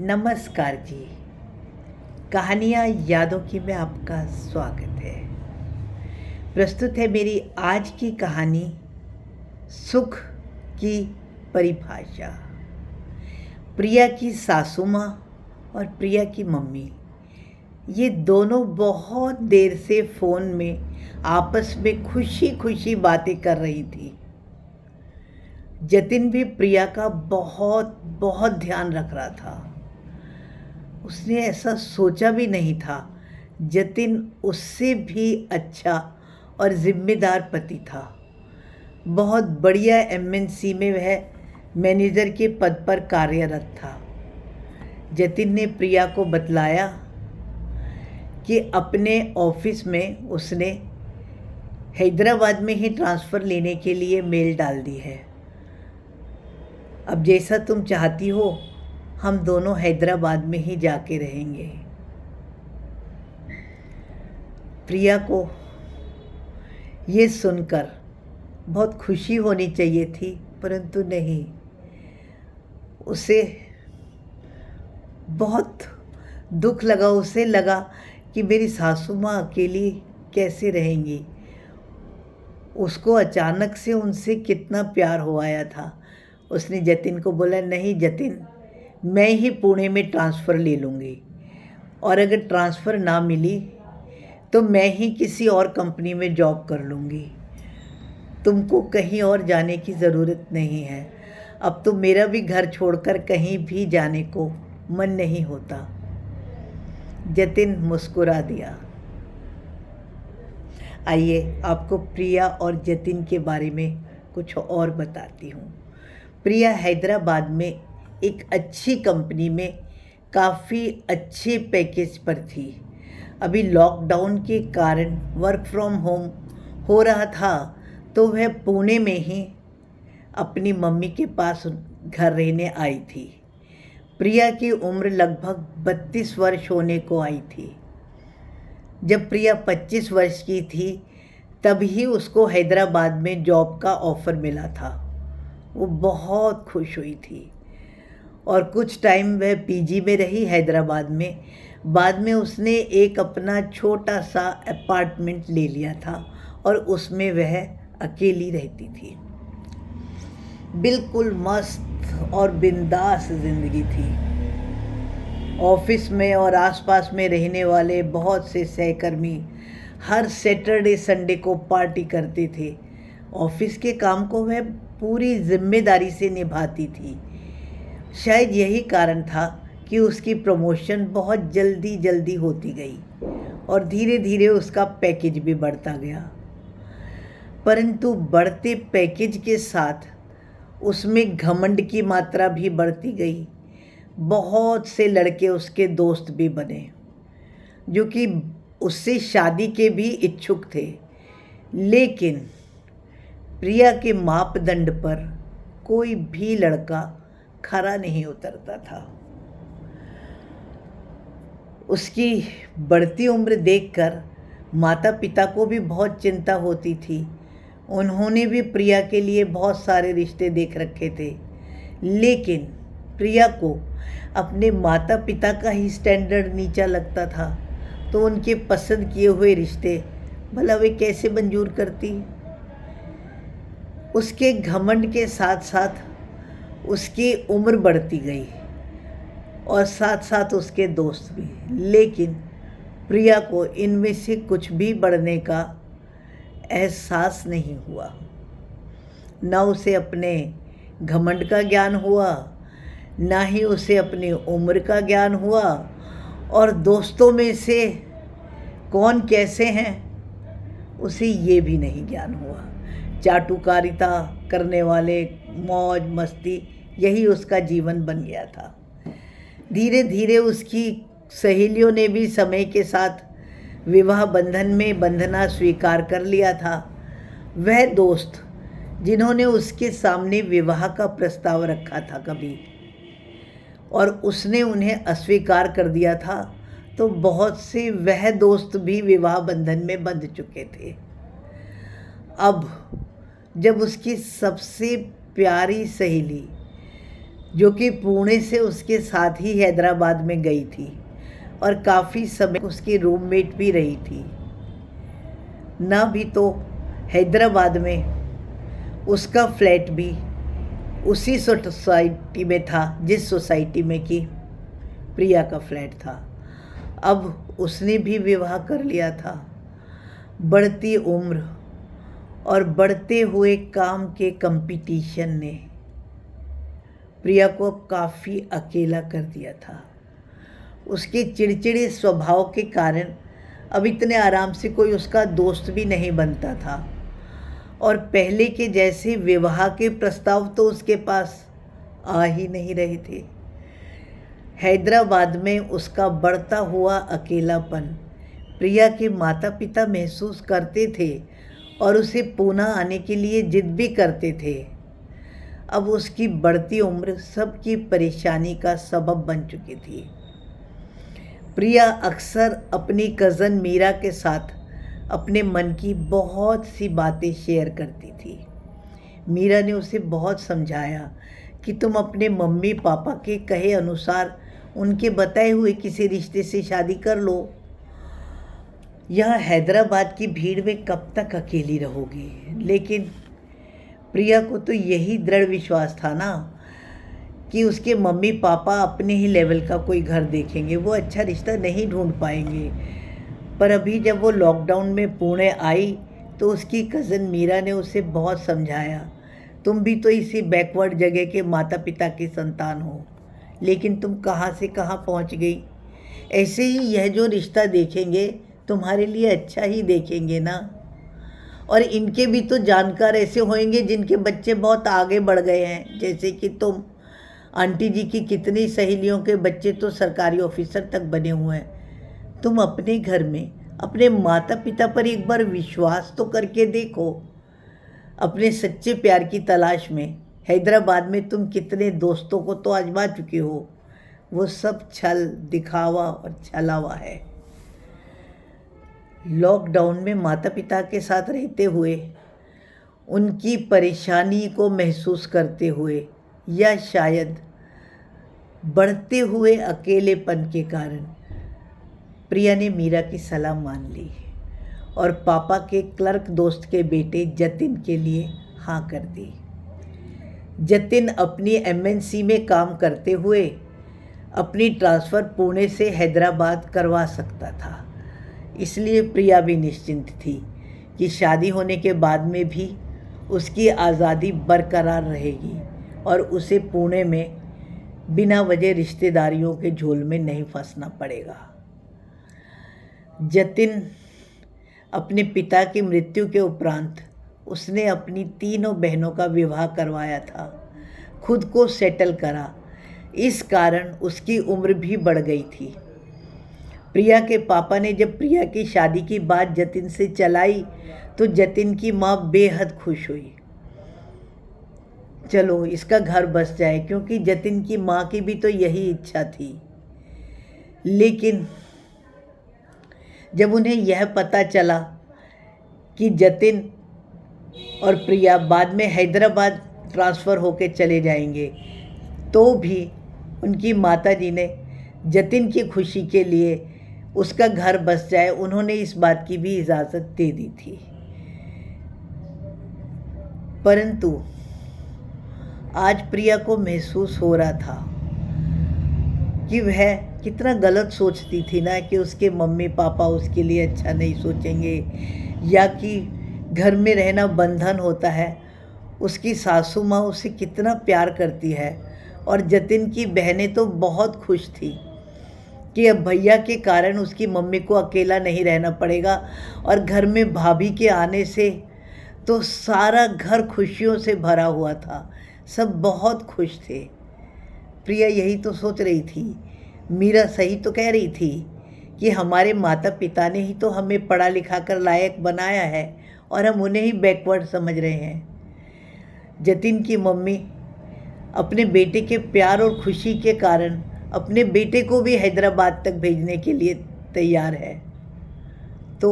नमस्कार जी। कहानियाँ यादों की में आपका स्वागत है। प्रस्तुत है मेरी आज की कहानी सुख की परिभाषा। प्रिया की सासू माँ और प्रिया की मम्मी ये दोनों बहुत देर से फ़ोन में आपस में खुशी खुशी बातें कर रही थी। जतिन भी प्रिया का बहुत बहुत ध्यान रख रहा था। उसने ऐसा सोचा भी नहीं था जतिन उससे भी अच्छा और जिम्मेदार पति था। बहुत बढ़िया एमएनसी में वह मैनेजर के पद पर कार्यरत था। जतिन ने प्रिया को बतलाया कि अपने ऑफिस में उसने हैदराबाद में ही ट्रांसफ़र लेने के लिए मेल डाल दी है। अब जैसा तुम चाहती हो हम दोनों हैदराबाद में ही जाके रहेंगे। प्रिया को ये सुनकर बहुत खुशी होनी चाहिए थी, परंतु नहीं। उसे बहुत दुख लगा। उसे लगा कि मेरी सासू माँ अकेली कैसे रहेंगी। उसको अचानक से उनसे कितना प्यार हो आया था। उसने जतिन को बोला, नहीं जतिन, मैं ही पुणे में ट्रांसफ़र ले लूँगी, और अगर ट्रांसफ़र ना मिली तो मैं ही किसी और कंपनी में जॉब कर लूँगी। तुमको कहीं और जाने की ज़रूरत नहीं है। अब तो मेरा भी घर छोड़कर कहीं भी जाने को मन नहीं होता। जतिन मुस्कुरा दिया। आइए आपको प्रिया और जतिन के बारे में कुछ और बताती हूँ। प्रिया हैदराबाद में एक अच्छी कंपनी में काफ़ी अच्छे पैकेज पर थी। अभी लॉकडाउन के कारण वर्क फ्रॉम होम हो रहा था, तो वह पुणे में ही अपनी मम्मी के पास घर रहने आई थी। प्रिया की उम्र लगभग 32 वर्ष होने को आई थी। जब प्रिया 25 वर्ष की थी तभी उसको हैदराबाद में जॉब का ऑफ़र मिला था। वो बहुत खुश हुई थी और कुछ टाइम वह पीजी में रही हैदराबाद में। बाद में उसने एक अपना छोटा सा अपार्टमेंट ले लिया था और उसमें वह अकेली रहती थी। बिल्कुल मस्त और बिंदास ज़िंदगी थी। ऑफिस में और आसपास में रहने वाले बहुत से सहकर्मी हर सैटरडे संडे को पार्टी करते थे। ऑफिस के काम को वह पूरी जिम्मेदारी से निभाती थी। शायद यही कारण था कि उसकी प्रमोशन बहुत जल्दी जल्दी होती गई और धीरे धीरे उसका पैकेज भी बढ़ता गया। परंतु बढ़ते पैकेज के साथ उसमें घमंड की मात्रा भी बढ़ती गई। बहुत से लड़के उसके दोस्त भी बने जो कि उससे शादी के भी इच्छुक थे, लेकिन प्रिया के मापदंड पर कोई भी लड़का खरा नहीं उतरता था। उसकी बढ़ती उम्र देखकर माता पिता को भी बहुत चिंता होती थी। उन्होंने भी प्रिया के लिए बहुत सारे रिश्ते देख रखे थे, लेकिन प्रिया को अपने माता पिता का ही स्टैंडर्ड नीचा लगता था, तो उनके पसंद किए हुए रिश्ते भला वे कैसे मंजूर करती। उसके घमंड के साथ साथ उसकी उम्र बढ़ती गई और साथ साथ उसके दोस्त भी, लेकिन प्रिया को इनमें से कुछ भी बढ़ने का एहसास नहीं हुआ। न उसे अपने घमंड का ज्ञान हुआ, ना ही उसे अपनी उम्र का ज्ञान हुआ, और दोस्तों में से कौन कैसे हैं उसे ये भी नहीं ज्ञान हुआ। चाटुकारिता करने वाले, मौज मस्ती, यही उसका जीवन बन गया था। धीरे धीरे उसकी सहेलियों ने भी समय के साथ विवाह बंधन में बंधना स्वीकार कर लिया था। वह दोस्त जिन्होंने उसके सामने विवाह का प्रस्ताव रखा था कभी, और उसने उन्हें अस्वीकार कर दिया था, तो बहुत से वह दोस्त भी विवाह बंधन में बंध चुके थे। अब जब उसकी सबसे प्यारी सहेली जो कि पुणे से उसके साथ ही हैदराबाद में गई थी और काफ़ी समय उसकी रूममेट भी रही थी। ना भी तो हैदराबाद में उसका फ्लैट भी उसी सोसाइटी में था जिस सोसाइटी में कि प्रिया का फ्लैट था। अब उसने भी विवाह कर लिया था। बढ़ती उम्र और बढ़ते हुए काम के कंपटीशन ने प्रिया को काफ़ी अकेला कर दिया था। उसके चिड़चिड़े स्वभाव के कारण अब इतने आराम से कोई उसका दोस्त भी नहीं बनता था और पहले के जैसे विवाह के प्रस्ताव तो उसके पास आ ही नहीं रहे थे। हैदराबाद में उसका बढ़ता हुआ अकेलापन प्रिया के माता पिता महसूस करते थे और उसे पूना आने के लिए जिद भी करते थे। अब उसकी बढ़ती उम्र सबकी परेशानी का सबब बन चुकी थी। प्रिया अक्सर अपनी कज़न मीरा के साथ अपने मन की बहुत सी बातें शेयर करती थी। मीरा ने उसे बहुत समझाया कि तुम अपने मम्मी पापा के कहे अनुसार उनके बताए हुए किसी रिश्ते से शादी कर लो। यह हैदराबाद की भीड़ में कब तक अकेली रहोगी। लेकिन प्रिया को तो यही दृढ़ विश्वास था ना कि उसके मम्मी पापा अपने ही लेवल का कोई घर देखेंगे, वो अच्छा रिश्ता नहीं ढूंढ पाएंगे। पर अभी जब वो लॉकडाउन में पुणे आई तो उसकी कज़न मीरा ने उसे बहुत समझाया, तुम भी तो इसी बैकवर्ड जगह के माता पिता की संतान हो, लेकिन तुम कहाँ से कहाँ पहुँच गई। ऐसे ही यह जो रिश्ता देखेंगे तुम्हारे लिए अच्छा ही देखेंगे ना। और इनके भी तो जानकार ऐसे होंगे जिनके बच्चे बहुत आगे बढ़ गए हैं, जैसे कि तुम। आंटी जी की कितनी सहेलियों के बच्चे तो सरकारी ऑफिसर तक बने हुए हैं। तुम अपने घर में अपने माता पिता पर एक बार विश्वास तो करके देखो। अपने सच्चे प्यार की तलाश में हैदराबाद में तुम कितने दोस्तों को तो आजमा चुके हो। वो सब छल, दिखावा और छलावा है। लॉकडाउन में माता पिता के साथ रहते हुए, उनकी परेशानी को महसूस करते हुए, या शायद बढ़ते हुए अकेलेपन के कारण प्रिया ने मीरा की सलाह मान ली और पापा के क्लर्क दोस्त के बेटे जतिन के लिए हाँ कर दी। जतिन अपनी एमएनसी में काम करते हुए अपनी ट्रांसफ़र पुणे से हैदराबाद करवा सकता था, इसलिए प्रिया भी निश्चिंत थी कि शादी होने के बाद में भी उसकी आज़ादी बरकरार रहेगी और उसे पुणे में बिना वजह रिश्तेदारियों के झोल में नहीं फंसना पड़ेगा। जतिन अपने पिता की मृत्यु के उपरांत उसने अपनी तीनों बहनों का विवाह करवाया था, खुद को सेटल करा। इस कारण उसकी उम्र भी बढ़ गई थी। प्रिया के पापा ने जब प्रिया की शादी की बात जतिन से चलाई तो जतिन की माँ बेहद खुश हुई। चलो इसका घर बस जाए, क्योंकि जतिन की माँ की भी तो यही इच्छा थी। लेकिन जब उन्हें यह पता चला कि जतिन और प्रिया बाद में हैदराबाद ट्रांसफ़र होके चले जाएंगे, तो भी उनकी माताजी ने जतिन की खुशी के लिए उसका घर बस जाए, उन्होंने इस बात की भी इजाज़त दे दी थी। परंतु आज प्रिया को महसूस हो रहा था कि वह कितना गलत सोचती थी ना, कि उसके मम्मी पापा उसके लिए अच्छा नहीं सोचेंगे, या कि घर में रहना बंधन होता है। उसकी सासू माँ उसे कितना प्यार करती है और जतिन की बहनें तो बहुत खुश थी कि अब भैया के कारण उसकी मम्मी को अकेला नहीं रहना पड़ेगा। और घर में भाभी के आने से तो सारा घर खुशियों से भरा हुआ था, सब बहुत खुश थे। प्रिया यही तो सोच रही थी। मीरा सही तो कह रही थी कि हमारे माता पिता ने ही तो हमें पढ़ा लिखा कर लायक बनाया है और हम उन्हें ही बैकवर्ड समझ रहे हैं। जतिन की मम्मी अपने बेटे के प्यार और खुशी के कारण अपने बेटे को भी हैदराबाद तक भेजने के लिए तैयार है। तो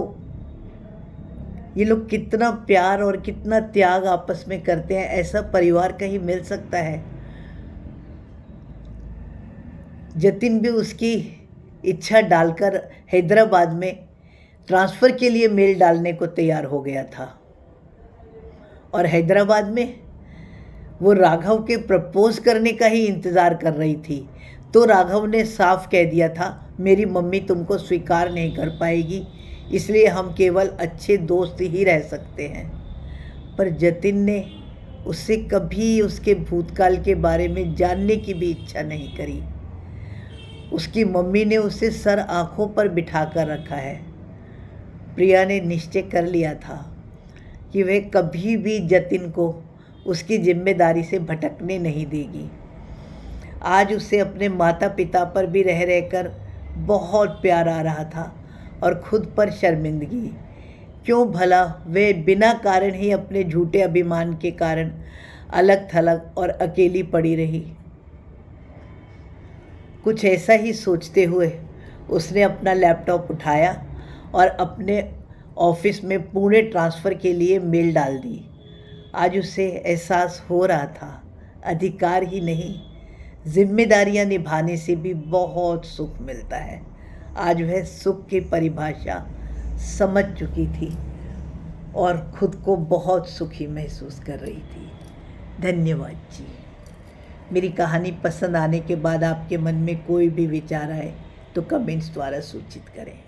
ये लोग कितना प्यार और कितना त्याग आपस में करते हैं, ऐसा परिवार कहीं मिल सकता है? जतिन भी उसकी इच्छा डालकर हैदराबाद में ट्रांसफ़र के लिए मेल डालने को तैयार हो गया था। और हैदराबाद में वो राघव के प्रपोज़ करने का ही इंतज़ार कर रही थी, तो राघव ने साफ कह दिया था, मेरी मम्मी तुमको स्वीकार नहीं कर पाएगी, इसलिए हम केवल अच्छे दोस्त ही रह सकते हैं। पर जतिन ने उससे कभी उसके भूतकाल के बारे में जानने की भी इच्छा नहीं करी। उसकी मम्मी ने उसे सर आँखों पर बिठा कर रखा है। प्रिया ने निश्चय कर लिया था कि वह कभी भी जतिन को उसकी जिम्मेदारी से भटकने नहीं देगी। आज उसे अपने माता पिता पर भी रह रहकर बहुत प्यार आ रहा था और खुद पर शर्मिंदगी। क्यों भला वे बिना कारण ही अपने झूठे अभिमान के कारण अलग थलग और अकेली पड़ी रही। कुछ ऐसा ही सोचते हुए उसने अपना लैपटॉप उठाया और अपने ऑफिस में पुणे ट्रांसफ़र के लिए मेल डाल दी। आज उसे एहसास हो रहा था, अधिकार ही नहीं, जिम्मेदारियां निभाने से भी बहुत सुख मिलता है। आज वह सुख की परिभाषा समझ चुकी थी और खुद को बहुत सुखी महसूस कर रही थी। धन्यवाद जी। मेरी कहानी पसंद आने के बाद आपके मन में कोई भी विचार आए तो कमेंट्स द्वारा सूचित करें।